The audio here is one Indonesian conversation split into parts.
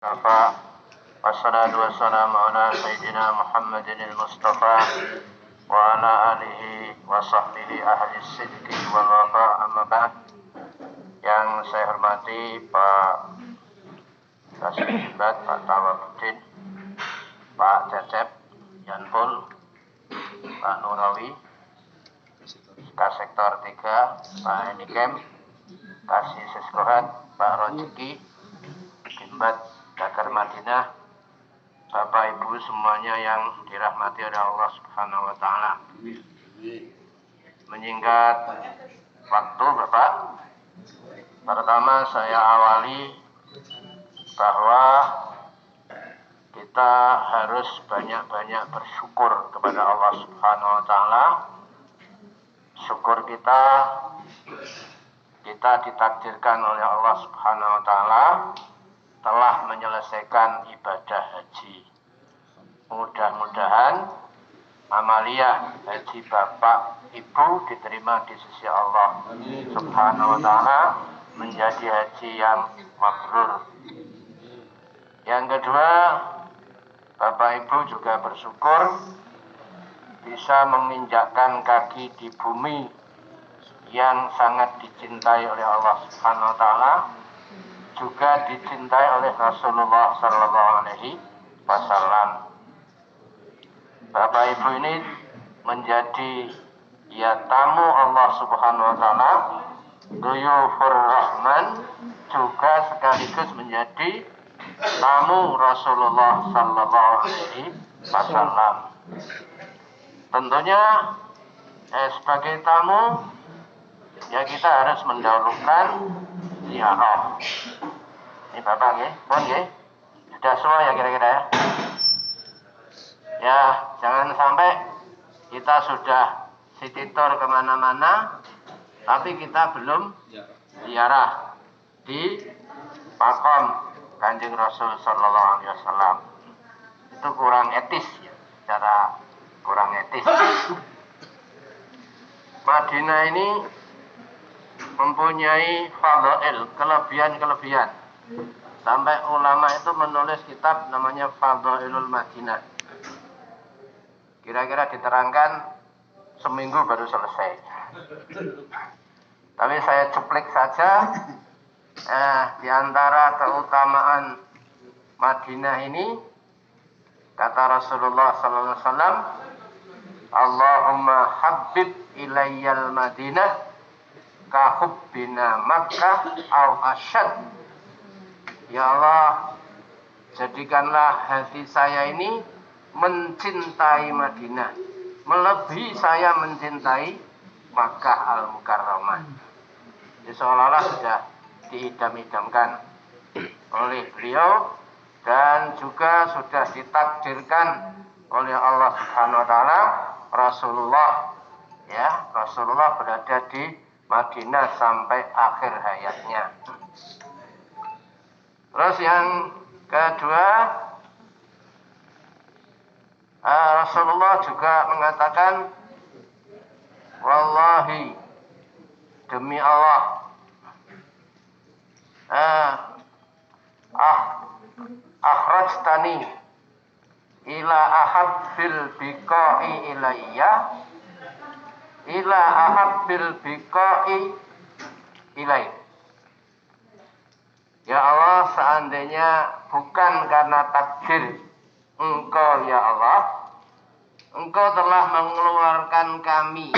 Kafa wassalatu wassalamu ala sayyidina Muhammadin al-Mustafa wa ala alihi wa sahbihi ahli sidqi wal wafa, amma ba'd. Yang saya hormati Pak Kasih Jibat, Pak Tawabuddin, Pak Cecep, Yanpul, Pak Nurawi, Sektor 3, Pak Enikem, Kasih Seskohat, Pak Rojiki, Jimbat Dakar Madinah, Bapak Ibu semuanya yang dirahmati oleh Allah Subhanahu wa Ta'ala. Menyingkat waktu, Bapak, pertama saya awali bahwa kita harus banyak-banyak bersyukur kepada Allah Subhanahu wa Ta'ala. Syukur kita ditakdirkan oleh Allah Subhanahu wa Ta'ala telah menyelesaikan ibadah haji. Mudah-mudahan amaliyah haji Bapak Ibu diterima di sisi Allah Subhanahu wa Ta'ala menjadi haji yang mabrur. Yang kedua, Bapak Ibu juga bersyukur bisa menginjakkan kaki di bumi yang sangat dicintai oleh Allah Subhanahu wa Ta'ala, juga dicintai oleh Rasulullah Sallallahu Alaihi Wasallam. Bapak Ibu ini menjadi tamu Allah Subhanahu Wa Taala, Duyufur Rahman, juga sekaligus menjadi tamu Rasulullah Sallallahu Alaihi Wasallam. Tentunya sebagai tamu kita harus mendahulukan ziarah. Ini Bapak nggih, mohon nggih. Sudah semua ya kira-kira ya. Ya, jangan sampai kita sudah city tour kemana-mana, tapi kita belum ziarah di Makom Kanjeng Rasul Sallallahu Alaihi Wasallam. Itu kurang etis ya, secara kurang etis. Madinah ini mempunyai fadhail, kelebihan-kelebihan. Sampai ulama itu menulis kitab namanya Fadhailul Madinah. Kira-kira diterangkan seminggu baru selesai. Tapi saya cuplik saja. Di antara keutamaan Madinah ini, kata Rasulullah sallallahu alaihi wasallam, Allahumma habbib ilayyal Madinah kahubbina Makkah au asyad. Ya Allah, jadikanlah hati saya ini mencintai Madinah melebihi saya mencintai Makkah Al-Mukarramah. Jadi seolah-olah sudah diidam-idamkan oleh beliau dan juga sudah ditakdirkan oleh Allah Subhanahu wa Ta'ala. Rasulullah berada di Madinah sampai akhir hayatnya. Terus yang kedua, Rasulullah juga mengatakan, wallahi, demi Allah, akhrajtani ila ahabbil biqa'i ilayya ila ahabbil biqa'i ilayya. Ya Allah, seandainya bukan karena takdir Engkau ya Allah, Engkau telah mengeluarkan kami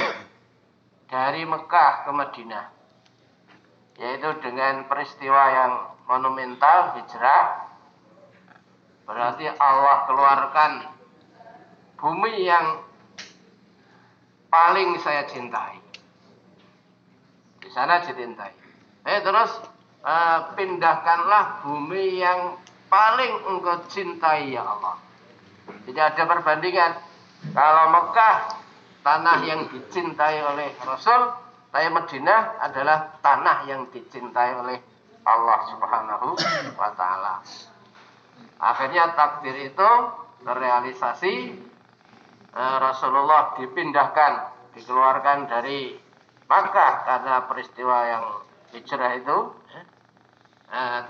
dari Mekah ke Madinah, yaitu dengan peristiwa yang monumental, hijrah. Berarti Allah keluarkan bumi yang paling saya cintai. Di sana dicintai. Terus pindahkanlah bumi yang paling engkau cintai ya Allah. Tidak ada perbandingan. Kalau Mekah tanah yang dicintai oleh Rasul, tapi Madinah adalah tanah yang dicintai oleh Allah Subhanahu wa Ta'ala. Akhirnya takdir itu terrealisasi. Rasulullah dipindahkan, dikeluarkan dari Makkah karena peristiwa yang hijrah itu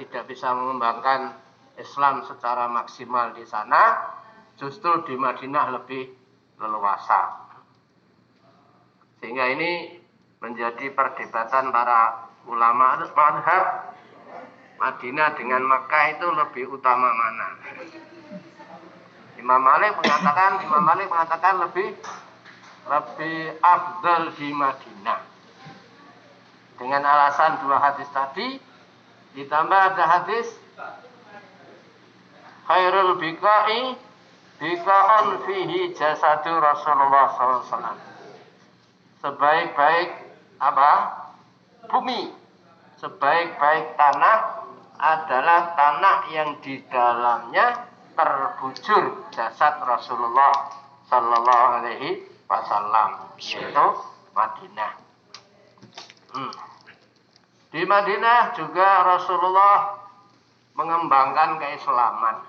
tidak bisa mengembangkan Islam secara maksimal di sana, justru di Madinah lebih leluasa. Sehingga ini menjadi perdebatan para ulama mazhab, Madinah dengan Makkah itu lebih utama mana. Imam Malik mengatakan lebih afdal di Madinah. Dengan alasan dua hadis tadi, ditambah ada hadis khairul biqa'i biqa'un fihi jasadu Rasulullah SAW. Sebaik-baik bumi, sebaik-baik tanah adalah tanah yang di dalamnya terbujur jasad Rasulullah Sallallahu Alaihi Wasallam, yaitu Madinah. Di Madinah juga Rasulullah mengembangkan keislaman,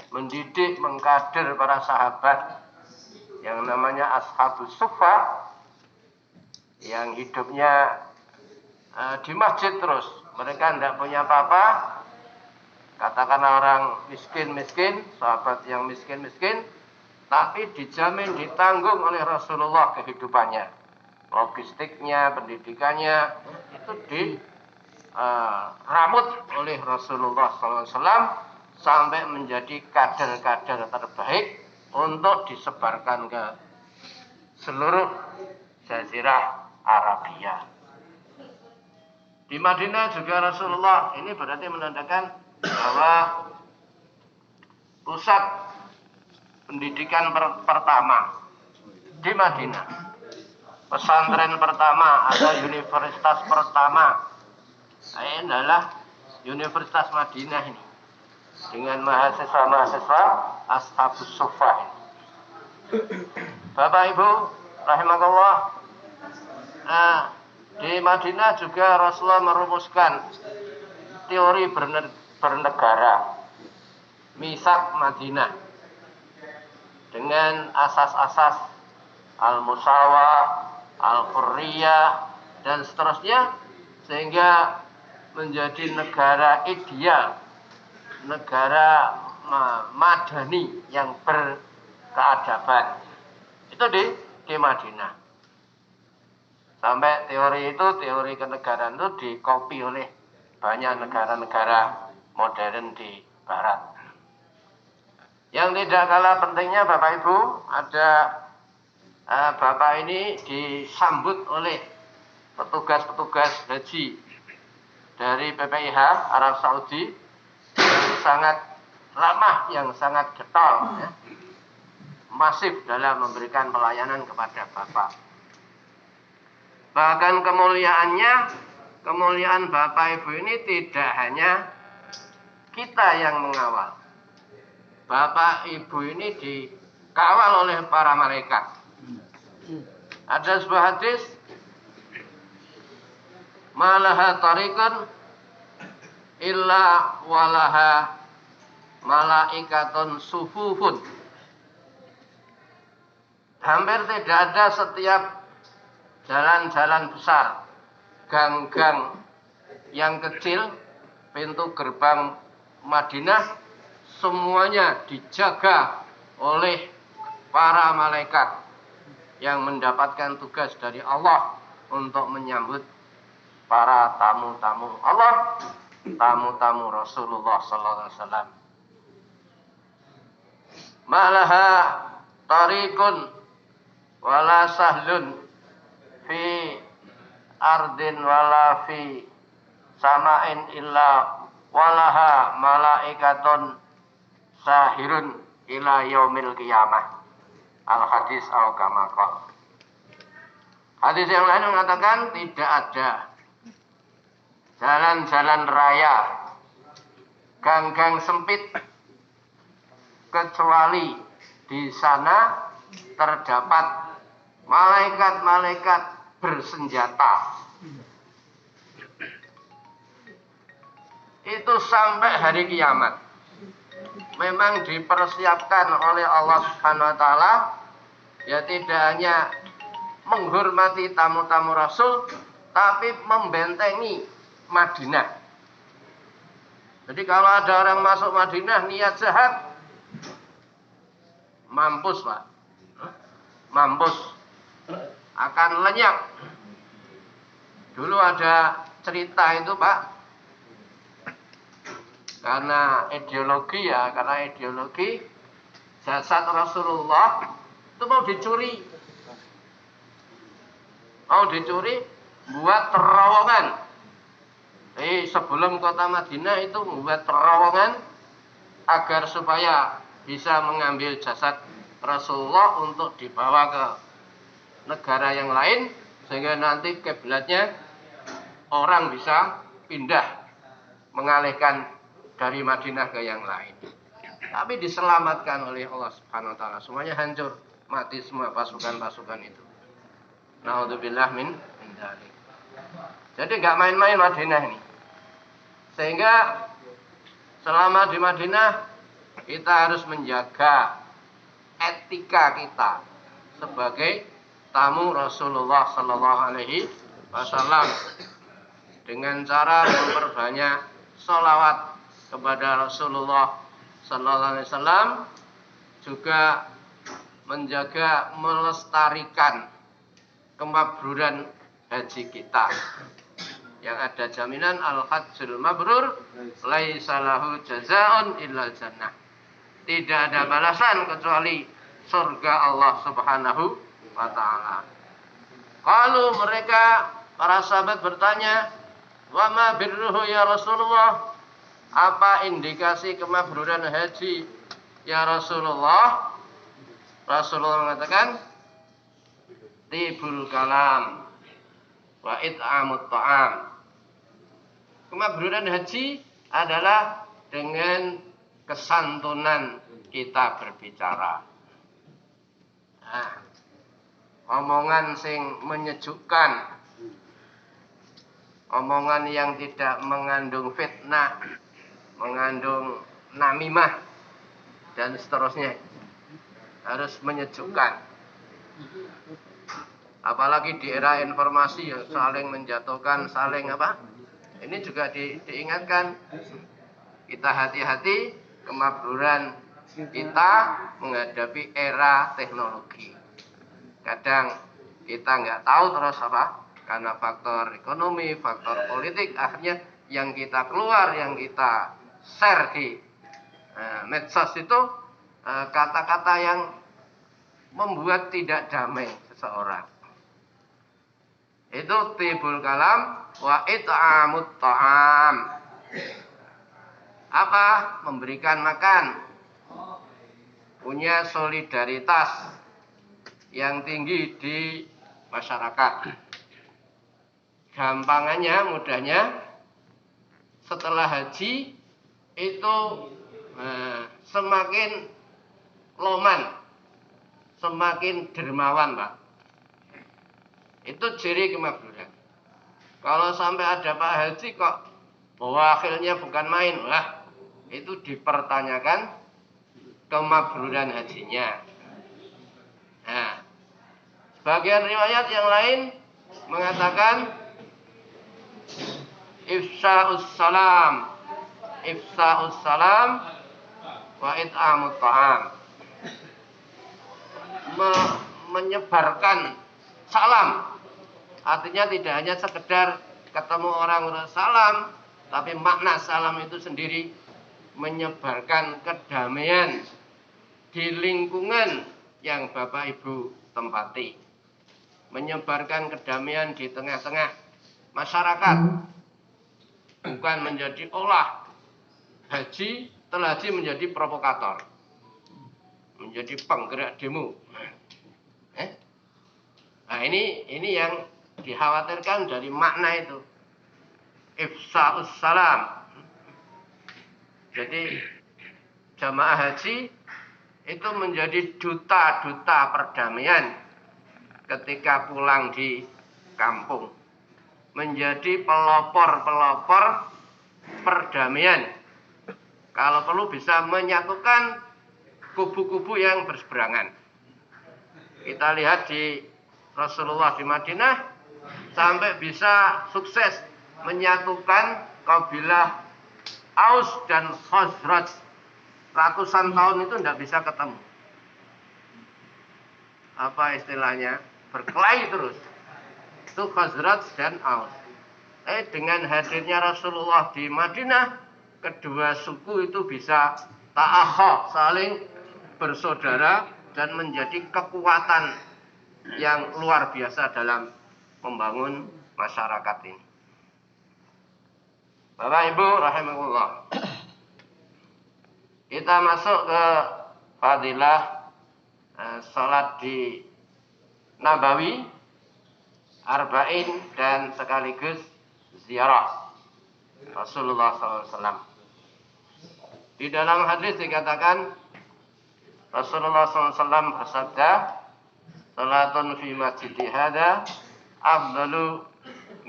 mendidik, mengkader para sahabat yang namanya Ashabus Suffah, yang hidupnya di masjid terus. Mereka tidak punya apa-apa, katakanlah orang miskin-miskin, sahabat yang miskin-miskin, tapi dijamin, ditanggung oleh Rasulullah kehidupannya, logistiknya, pendidikannya, itu diramut oleh Rasulullah SAW sampai menjadi kader-kader terbaik untuk disebarkan ke seluruh Jazirah Arabia. Di Madinah juga Rasulullah, ini berarti menandakan bahwa pusat pendidikan pertama di Madinah, pesantren pertama atau universitas pertama, ini adalah Universitas Madinah ini, dengan mahasiswa-mahasiswa Ashabus Suffah ini. Bapak Ibu rahimakumullah, di Madinah juga Rasulullah merumuskan teori bernegara, Misak Madinah, dengan asas-asas al-musawah, al-hurriyah, dan seterusnya, sehingga menjadi negara ideal, negara madani yang berkeadaban. Itu di Madinah. Sampai teori kenegaraan itu dikopi oleh banyak negara-negara modern di Barat. Yang tidak kalah pentingnya Bapak Ibu, ada Bapak ini disambut oleh petugas-petugas haji dari PPIH Arab Saudi yang sangat ramah, yang sangat getol, ya, masif dalam memberikan pelayanan kepada Bapak. Bahkan kemuliaan Bapak Ibu ini tidak hanya kita yang mengawal. Bapak Ibu ini dikawal oleh para malaikat. Ada sebuah hadis, malaha tariqun illa walaha malaikatun sufufun. Hampir tidak ada setiap jalan-jalan besar, gang-gang yang kecil, pintu gerbang Madinah, semuanya dijaga oleh para malaikat yang mendapatkan tugas dari Allah untuk menyambut para tamu-tamu Allah, tamu-tamu Rasulullah sallallahu alaihi wasallam. Malaha tariqun wala sahlun fi ardin wala fi sama'in illa walaha malaikatun sahirun ila yaumil qiyamah. Al-hadis al-kamakal. Hadis yang lain mengatakan tidak ada jalan-jalan raya, gang-gang sempit, kecuali di sana terdapat malaikat-malaikat bersenjata. Itu sampai hari kiamat. Memang dipersiapkan oleh Allah Subhanahu wa taala, ya, tidak hanya menghormati tamu-tamu Rasul, tapi membentengi Madinah. Jadi kalau ada orang masuk Madinah niat jahat, mampus Pak, mampus, akan lenyap. Dulu ada cerita itu Pak, karena ideologi jasad Rasulullah itu mau dicuri buat terowongan. Sebelum kota Madinah itu membuat terowongan agar supaya bisa mengambil jasad Rasulullah untuk dibawa ke negara yang lain, sehingga nanti kiblatnya orang bisa pindah, mengalihkan dari Madinah ke yang lain. Tapi diselamatkan oleh Allah Subhanahu wa taala. Semuanya hancur, mati semua pasukan-pasukan itu. Naudzubillah min dzalik. Jadi nggak main-main Madinah ini. Sehingga selama di Madinah kita harus menjaga etika kita sebagai tamu Rasulullah Sallallahu Alaihi Wasallam dengan cara memperbanyak sholawat kepada Rasulullah Sallallahu Alaihi Wasallam, juga menjaga melestarikan kemabruran haji kita yang ada jaminan al-hajjul mabrur laisa lahu jazaa'un illal jannah. Tidak ada balasan kecuali surga Allah Subhanahu wa taala. Kalau mereka para sahabat bertanya, "Wa ma birruhu ya Rasulullah?" Apa indikasi kemabruran haji ya Rasulullah? Rasulullah mengatakan, "Tibul kalam wa it'amut ta'am." Kemabruran haji adalah dengan kesantunan kita berbicara. Nah, omongan sing menyejukkan, omongan yang tidak mengandung fitnah, mengandung namimah dan seterusnya, harus menyejukkan. Apalagi di era informasi yang saling menjatuhkan, saling apa? Ini juga diingatkan, kita hati-hati kemabruran kita menghadapi era teknologi. Kadang kita nggak tahu terus apa, karena faktor ekonomi, faktor politik, akhirnya yang kita keluar, yang kita share di medsos itu kata-kata yang membuat tidak damai seseorang. Itu tibul kalam wa it'amut ta'am. Apa? Memberikan makan. Punya solidaritas yang tinggi di masyarakat. Gampangannya, mudahnya, setelah haji itu semakin loman, semakin dermawan Pak. Itu ciri kemabruran. Kalau sampai ada Pak Haji kok wakilnya bukan main, wah itu dipertanyakan kemabruran hajinya. Nah, sebagian riwayat yang lain mengatakan ifsa'us salam wa it'amut ta'am. Menyebarkan salam, artinya tidak hanya sekedar ketemu orang salam, tapi makna salam itu sendiri menyebarkan kedamaian di lingkungan yang Bapak Ibu tempati, menyebarkan kedamaian di tengah-tengah masyarakat, bukan menjadi haji menjadi provokator, menjadi penggerak demo. Nah ini yang dikhawatirkan dari makna itu, ifsa'us salam. Jadi jamaah haji itu menjadi duta-duta perdamaian ketika pulang di kampung, menjadi pelopor-pelopor perdamaian. Kalau perlu bisa menyatukan kubu-kubu yang berseberangan. Kita lihat di Rasulullah di Madinah sampai bisa sukses menyatukan kabilah Aus dan Khazraj ratusan tahun itu tidak bisa ketemu. Apa istilahnya? Berkelahi terus. Itu Khazraj dan Aus. Dengan hadirnya Rasulullah di Madinah, kedua suku itu bisa ta'akha, saling bersaudara dan menjadi kekuatan yang luar biasa dalam membangun masyarakat ini. Bapak Ibu rahimahullah. Kita masuk ke fadilah salat di Nabawi, Arba'in dan sekaligus ziarah Rasulullah SAW. Di dalam hadis dikatakan Rasulullah SAW bersabda, salatun fi masjidi hada afdalu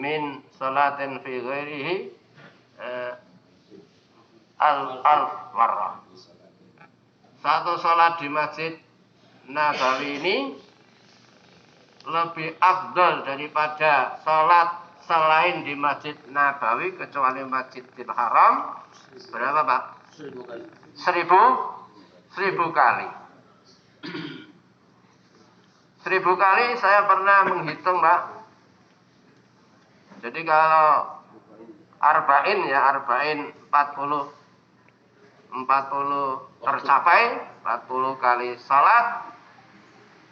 min salatin fi ghairihi al marrah. Satu salat di masjid Nabawi ini lebih afdal daripada salat selain di Masjid Nabawi kecuali Masjidil Haram. Berapa Pak? 1000 kali. 1000 kali saya pernah menghitung Pak. Jadi kalau arba'in 40 tercapai, 40 kali salat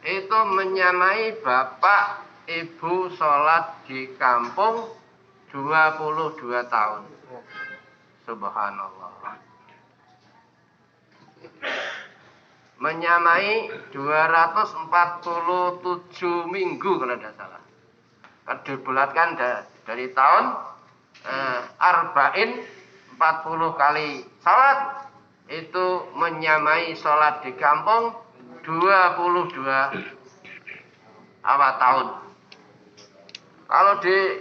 itu menyamai bapak ibu sholat di kampung 22 tahun. Subhanallah. Menyamai 247 minggu kalau tidak salah. Dibulatkan dari tahun arba'in 40 kali salat itu menyamai sholat di kampung 22 tahun. Kalau di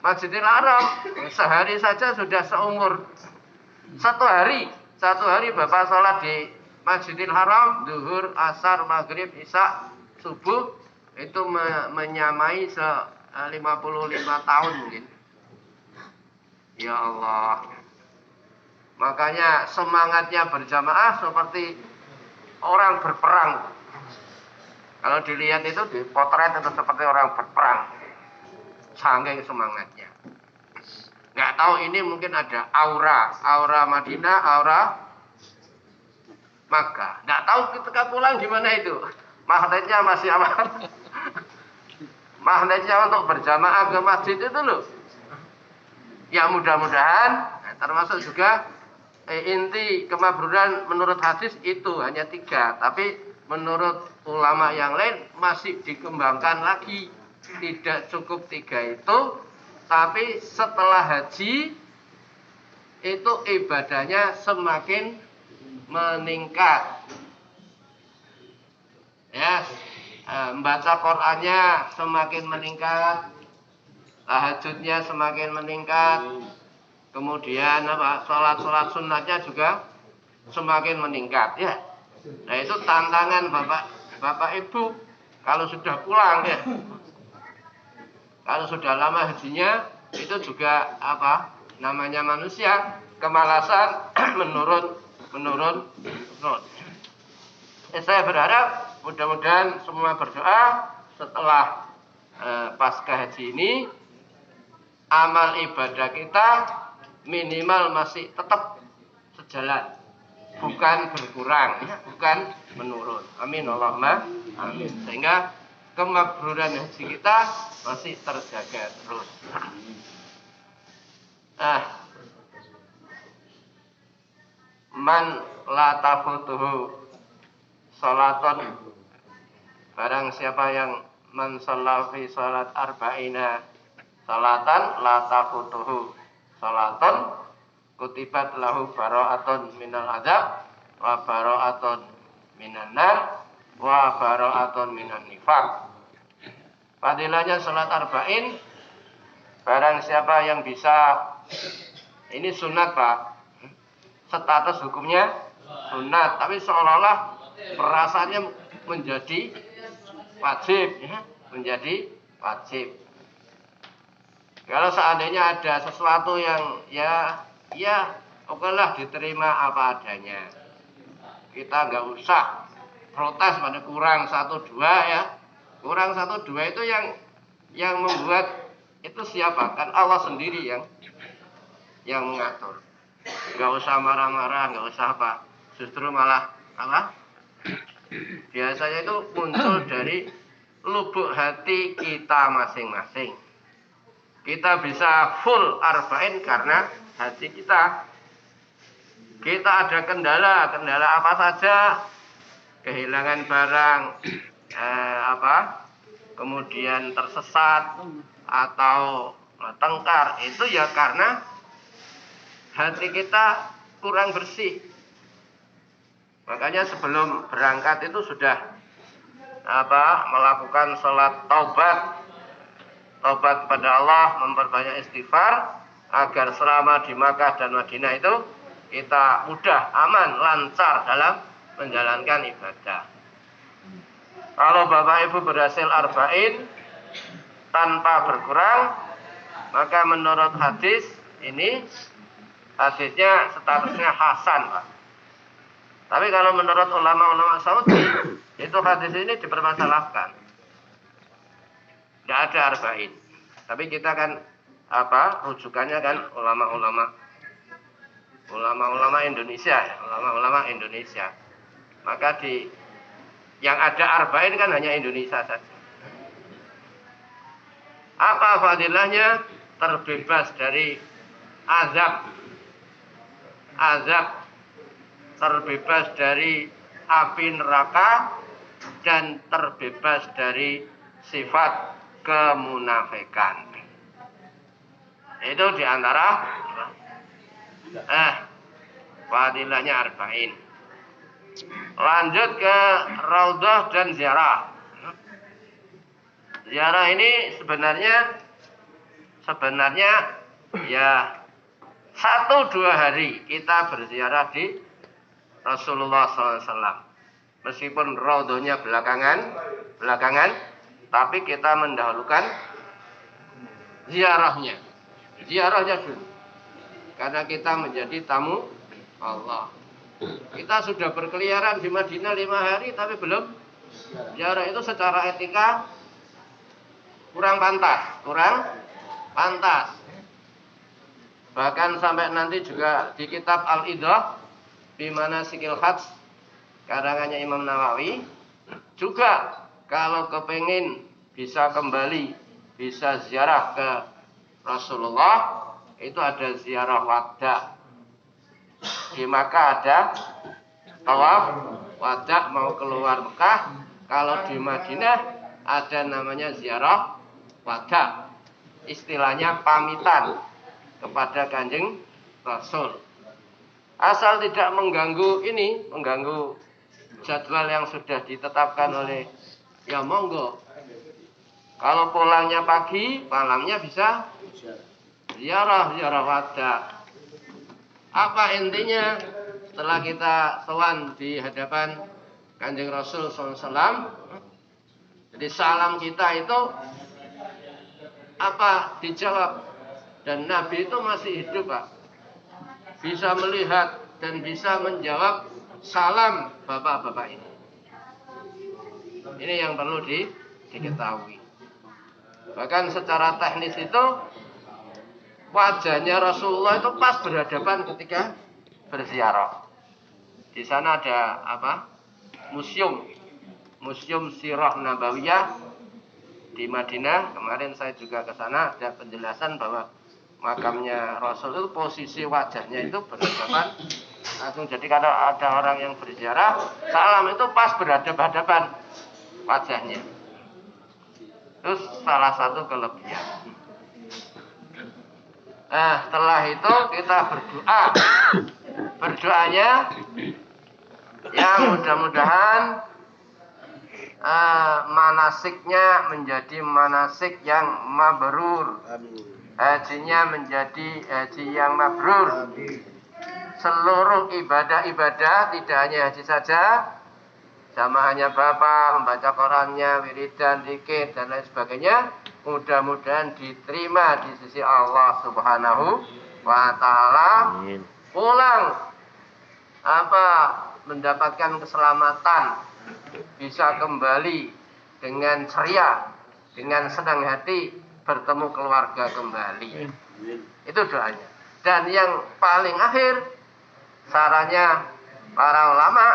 Masjidil Haram sehari saja sudah seumur. Satu hari Bapak sholat di Masjidil Haram, zuhur, asar, maghrib, isya, subuh itu menyamai 55 tahun mungkin. Ya Allah. Makanya semangatnya berjamaah seperti orang berperang. Kalau dilihat itu di potret itu seperti orang berperang. Saking semangatnya. Nggak tahu ini mungkin ada aura Madinah, aura Makkah. Nggak tahu ketika pulang gimana itu. Magnetnya masih aman. Magnetnya untuk berjamaah ke masjid itu loh. Ya mudah-mudahan termasuk juga inti kemabruran menurut hadis itu hanya 3, tapi menurut ulama yang lain masih dikembangkan lagi, tidak cukup 3 itu, tapi setelah haji itu ibadahnya semakin meningkat. Ya, membaca Qur'annya semakin meningkat, tahajudnya semakin meningkat. Kemudian sholat sunnahnya juga semakin meningkat ya. Nah itu tantangan bapak ibu kalau sudah pulang ya. Kalau sudah lama hajinya itu juga namanya manusia kemalasan menurun. Saya berharap mudah-mudahan semua berdoa setelah pasca haji ini amal ibadah kita minimal masih tetap sejalan, bukan berkurang, bukan menurun. Amin Allahumma amin. Sehingga kemakruran haji kita masih terjaga terus. Man la tafutuhu salaton, barang siapa yang man shalla fi salat arba'ina salatan la tafutuhu salaton kutibat lahu bara'atun minal azab wa bara'atun minan nar wa bara'atun minan nifaq. Fadilahnya salat arba'in, barang siapa yang bisa, ini sunat Pak, status hukumnya sunat, tapi seolah-olah perasaannya menjadi wajib ya, menjadi wajib. Kalau seandainya ada sesuatu yang ya ya okelah diterima apa adanya. Kita nggak usah protes pada kurang 1-2 ya. Kurang 1-2 itu yang membuat itu siapa? Kan Allah sendiri yang mengatur. Nggak usah marah-marah, nggak usah apa. Justru malah apa? Biasanya itu muncul dari lubuk hati kita masing-masing. Kita bisa full arba'in karena hati kita. Kita ada kendala apa saja, kehilangan barang, kemudian tersesat atau tengkar, itu ya karena hati kita kurang bersih. Makanya sebelum berangkat itu sudah melakukan sholat taubat kepada Allah, memperbanyak istighfar agar selama di Makkah dan Madinah itu kita mudah, aman, lancar dalam menjalankan ibadah. Kalau Bapak Ibu berhasil arba'in tanpa berkurang, maka menurut hadis ini, hadisnya statusnya hasan, Pak. Tapi kalau menurut ulama-ulama Saudi, itu hadis ini dipermasalahkan. Tidak ada arba'in. Tapi kita kan rujukannya kan ulama-ulama Indonesia ya, ulama-ulama Indonesia. Maka yang ada arba'in kan hanya Indonesia saja. Apa fadilahnya? Terbebas dari azab, terbebas dari api neraka, dan terbebas dari sifat kemunafikan. Itu diantara fadilahnya arba'in. Lanjut ke raudhah dan ziarah. Ziarah ini sebenarnya ya 1-2 hari kita berziarah di Rasulullah SAW. Meskipun raudhahnya belakangan, tapi kita mendahulukan ziarahnya dulu. Karena kita menjadi tamu Allah. Kita sudah berkeliaran di Madinah 5 hari tapi belum ziarah, itu secara etika kurang pantas. Bahkan sampai nanti juga di kitab Al-Idah di mana Sikil Hajj karangannya Imam Nawawi juga kalau kepingin bisa kembali, bisa ziarah ke Rasulullah, itu ada ziarah wada. Di Makkah ada tawaf wada mau keluar Mekah. Kalau di Madinah ada namanya ziarah wada. Istilahnya pamitan kepada Kanjeng Rasul. Asal tidak mengganggu jadwal yang sudah ditetapkan oleh ya monggo. Kalau pulangnya pagi, malamnya bisa ziarah wada. Apa intinya? Setelah kita sowan di hadapan Kanjeng Rasul SAW, jadi salam kita itu dijawab, dan Nabi itu masih hidup, Pak. Bisa melihat dan bisa menjawab salam bapak-bapak ini. Ini yang perlu diketahui. Bahkan secara teknis itu wajahnya Rasulullah itu pas berhadapan ketika berziarah. Di sana ada museum Sirah Nabawiyah di Madinah. Kemarin saya juga ke sana, ada penjelasan bahwa makamnya Rasul itu posisi wajahnya itu berhadapan langsung. Jadi kalau ada orang yang berziarah, salam itu pas berhadapan wajahnya. Terus salah satu kelebihan. Setelah itu kita berdoa. Berdoanya ya mudah-mudahan manasiknya menjadi manasik yang mabrur. Hajinya menjadi haji yang mabrur. Seluruh ibadah-ibadah, tidak hanya haji saja, jamaahnya Bapak, membaca Qurannya, wiridan, zikir, dan lain sebagainya, mudah-mudahan diterima di sisi Allah Subhanahu wa taala, Amin. pulang mendapatkan keselamatan, bisa kembali dengan ceria, dengan senang hati, bertemu keluarga kembali. Itu doanya. Dan yang paling akhir, sarannya para ulama,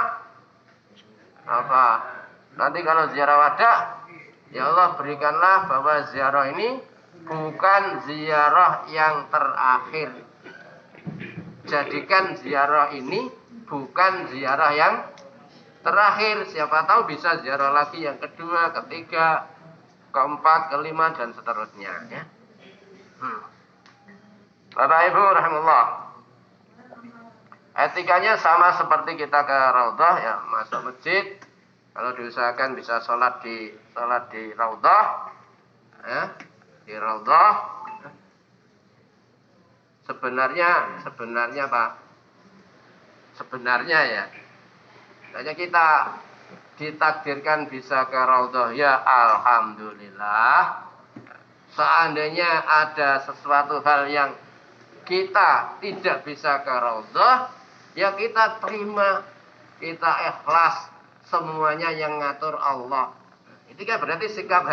nanti kalau ziarah wada, ya Allah berikanlah bahwa ziarah ini bukan ziarah yang terakhir. Jadikan ziarah ini bukan ziarah yang terakhir. Siapa tahu bisa ziarah lagi yang kedua, ketiga, keempat, kelima, dan seterusnya. Ya. Bapak Ibu rahimahullah, etikanya sama seperti kita ke raudhah, ya, masuk masjid. Kalau diusahakan bisa sholat di raudhah, ya, di raudhah. Sebenarnya Pak, sebenarnya ya, hanya kita ditakdirkan bisa ke raudhah, ya alhamdulillah. Seandainya ada sesuatu hal yang kita tidak bisa ke raudhah, ya kita terima, kita ikhlas, semuanya yang ngatur Allah. Itu kan berarti sikap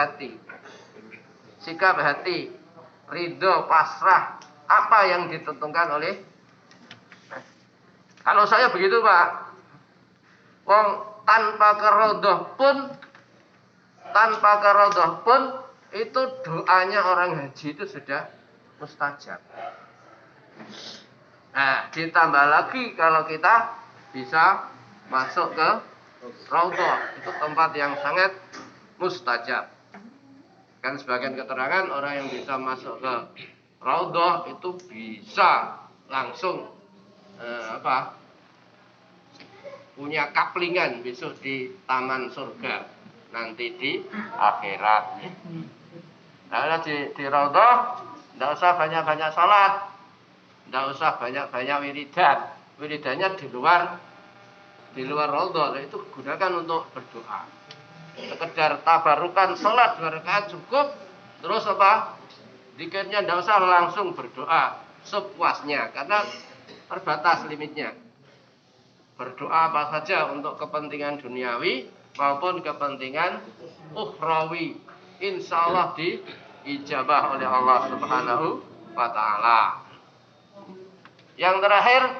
hati, ridho, pasrah, apa yang ditentukan oleh. Kalau saya begitu Pak, wong tanpa ke raudhah pun itu doanya orang haji itu sudah mustajab. Nah, ditambah lagi kalau kita bisa masuk ke raudhah, itu tempat yang sangat mustajab. Kan sebagian keterangan orang yang bisa masuk ke raudhah itu bisa langsung punya kaplingan besok di taman surga nanti di akhirat. Nah, di raudhah tidak usah banyak-banyak sholat, tidak usah banyak-banyak wiridan. Wiridannya di luar raudhah, itu gunakan untuk berdoa. Sekedar tabarukan sholat 2 rakaat cukup. Terus zikirnya tidak usah langsung berdoa sepuasnya, karena terbatas limitnya. Berdoa apa saja untuk kepentingan duniawi maupun kepentingan ukhrawi, insya Allah diijabah oleh Allah Subhanahu wa Ta'ala. Yang terakhir,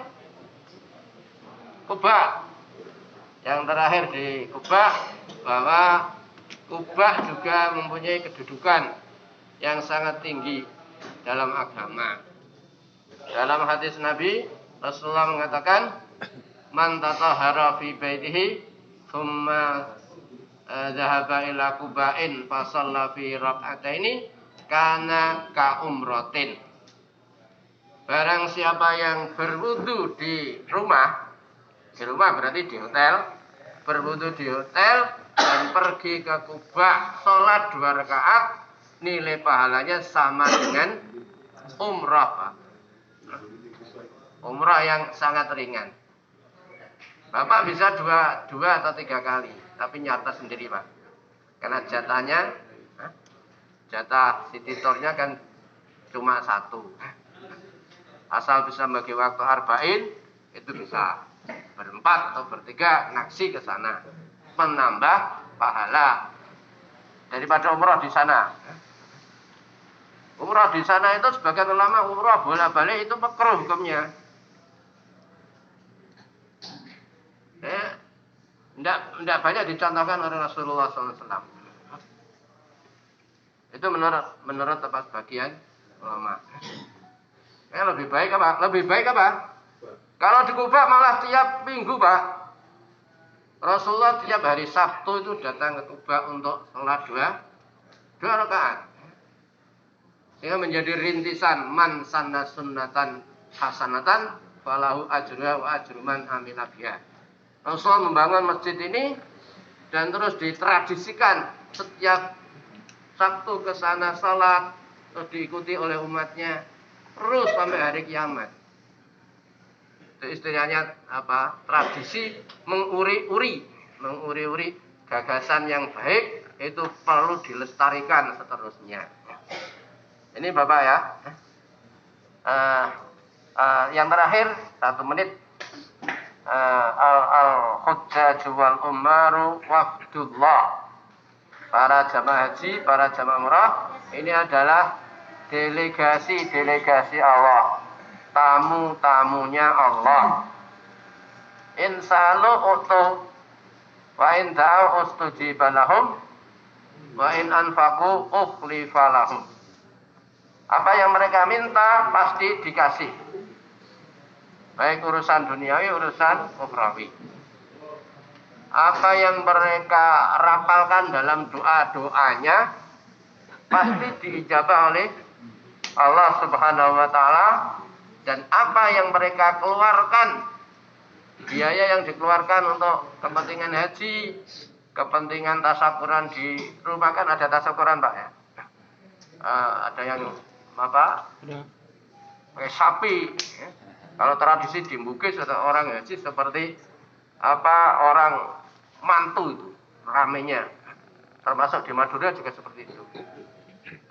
Kubah. Yang terakhir di Kubah, bahwa Kubah juga mempunyai kedudukan yang sangat tinggi dalam agama. Dalam hadis Nabi, Rasulullah mengatakan, man tatahhara fi baitihi thumma dhahaba ila Qubain fa shalla fi rak'ataini kana ka umratin. Barang siapa yang berwudu di rumah berarti di hotel, berwudu di hotel dan pergi ke Kubah, sholat 2 rakaat, nilai pahalanya sama dengan umrah Pak. Umrah yang sangat ringan. Bapak bisa dua atau 3 kali, tapi nyata sendiri Pak. Karena jatah sititornya kan cuma 1. Asal bisa bagi waktu arba'in, itu bisa berempat atau bertiga naksi ke sana, menambah pahala daripada umrah di sana. Umrah di sana itu sebagian ulama umrah bolak-balik itu makruh hukumnya. Tidak banyak dicontohkan oleh Rasulullah SAW. Itu menurut sebagian ulama. Lebih baik apa? Kalau di Kubah malah tiap minggu Pak, Rasulullah tiap hari Sabtu itu datang ke Kubah untuk sholat 2 rakaat. Sehingga menjadi rintisan, man sanna sunnatan hasanatan falahu ajruha wa ajru man amila biha. Rasul membangun masjid ini dan terus ditradisikan setiap Sabtu ke sana salat, terus diikuti oleh umatnya terus sampai hari kiamat. Itu istilahnya tradisi menguri-uri gagasan yang baik itu perlu dilestarikan seterusnya. Ini Bapak ya. Yang terakhir 1 menit. Al-Hujjaj wal Umaru wafdullah. Para jamaah haji, para jamaah umrah, ini adalah delegasi Allah, tamu-tamunya Allah. Insalu utu wa in da'u ustujiba lahum wa in anfaqu ukhlifa lahum. Apa yang mereka minta pasti dikasih. Baik urusan duniawi, urusan ukhrawi. Apa yang mereka rapalkan dalam doa-doanya pasti diijabah oleh Allah Subhanahu wa taala, dan apa yang mereka keluarkan, biaya yang dikeluarkan untuk kepentingan haji, kepentingan tasyakuran di rumah, kan ada tasyakuran Pak ya. Ada yang apa? Pakai sapi. Ya. Kalau tradisi di Bugis atau orang haji seperti apa, orang mantu itu ramenya, termasuk di Madura juga seperti itu.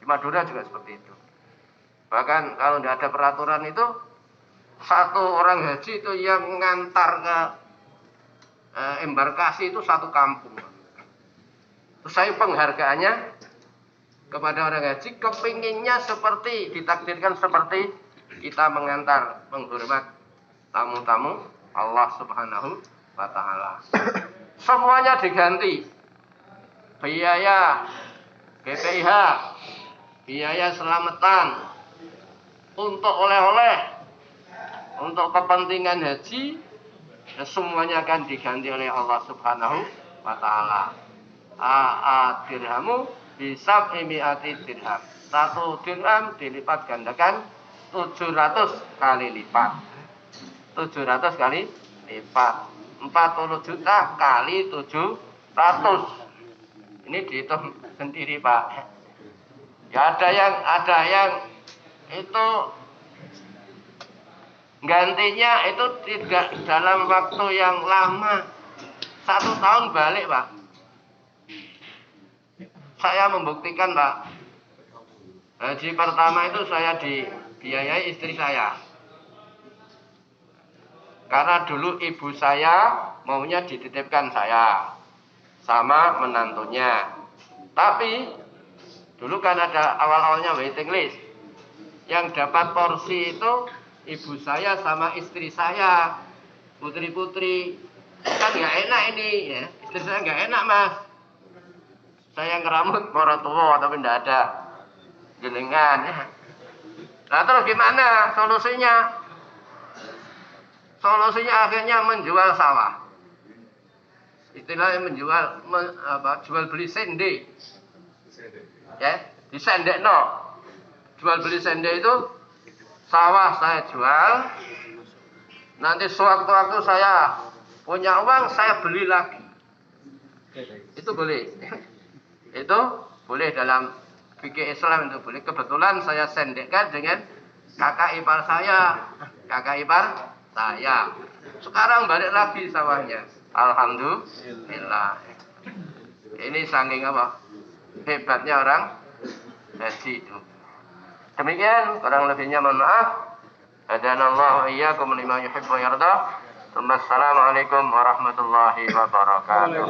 Di Madura juga seperti itu. Bahkan kalau tidak ada peraturan itu, satu orang haji itu yang ngantar ke embarkasi itu satu kampung. Terus saya penghargaannya kepada orang haji, kepinginnya seperti ditakdirkan seperti kita mengantar, menghormat tamu-tamu Allah Subhanahu wa ta'ala. Semuanya diganti. Biaya BPIH, biaya selamatan, untuk oleh-oleh, untuk kepentingan haji, semuanya akan diganti oleh Allah Subhanahu wa ta'ala. Dirhamu bisab imiati dirham. 1 dirham dilipat gandakan 700 kali lipat. 700 kali lipat. 40 juta kali 700. Ini dihitung sendiri Pak. Ya ada yang itu gantinya itu tidak dalam waktu yang lama. 1 tahun balik Pak. Saya membuktikan Pak. Haji pertama itu saya dibiayai istri saya. Karena dulu ibu saya maunya dititipkan saya sama menantunya. Tapi dulu kan ada awal-awalnya waiting list. Yang dapat porsi itu ibu saya sama istri saya, putri-putri. Kan nggak enak ini ya. Istri saya nggak enak Mas. Saya ngeramut morotua tapi nggak ada jenengan. Nah terus gimana solusinya? Solusinya akhirnya menjual sawah. Istilahnya jual beli sende. Ya, disendekno. Jual beli sende itu sawah saya jual. Nanti sewaktu-waktu saya punya uang saya beli lagi. Itu boleh. Itu boleh dalam fikih Islam, itu boleh. Kebetulan saya sendekkan dengan kakak ipar saya. Kakak ipar saya. Sekarang balik lagi sawahnya. Alhamdulillah. Ini saking apa? Hebatnya orang haji itu. Demikian, kurang lebihnya mohon maaf. Hadanallahu iyyakum lima yuhibbu wa yarda. Assalamualaikum warahmatullahi wabarakatuh.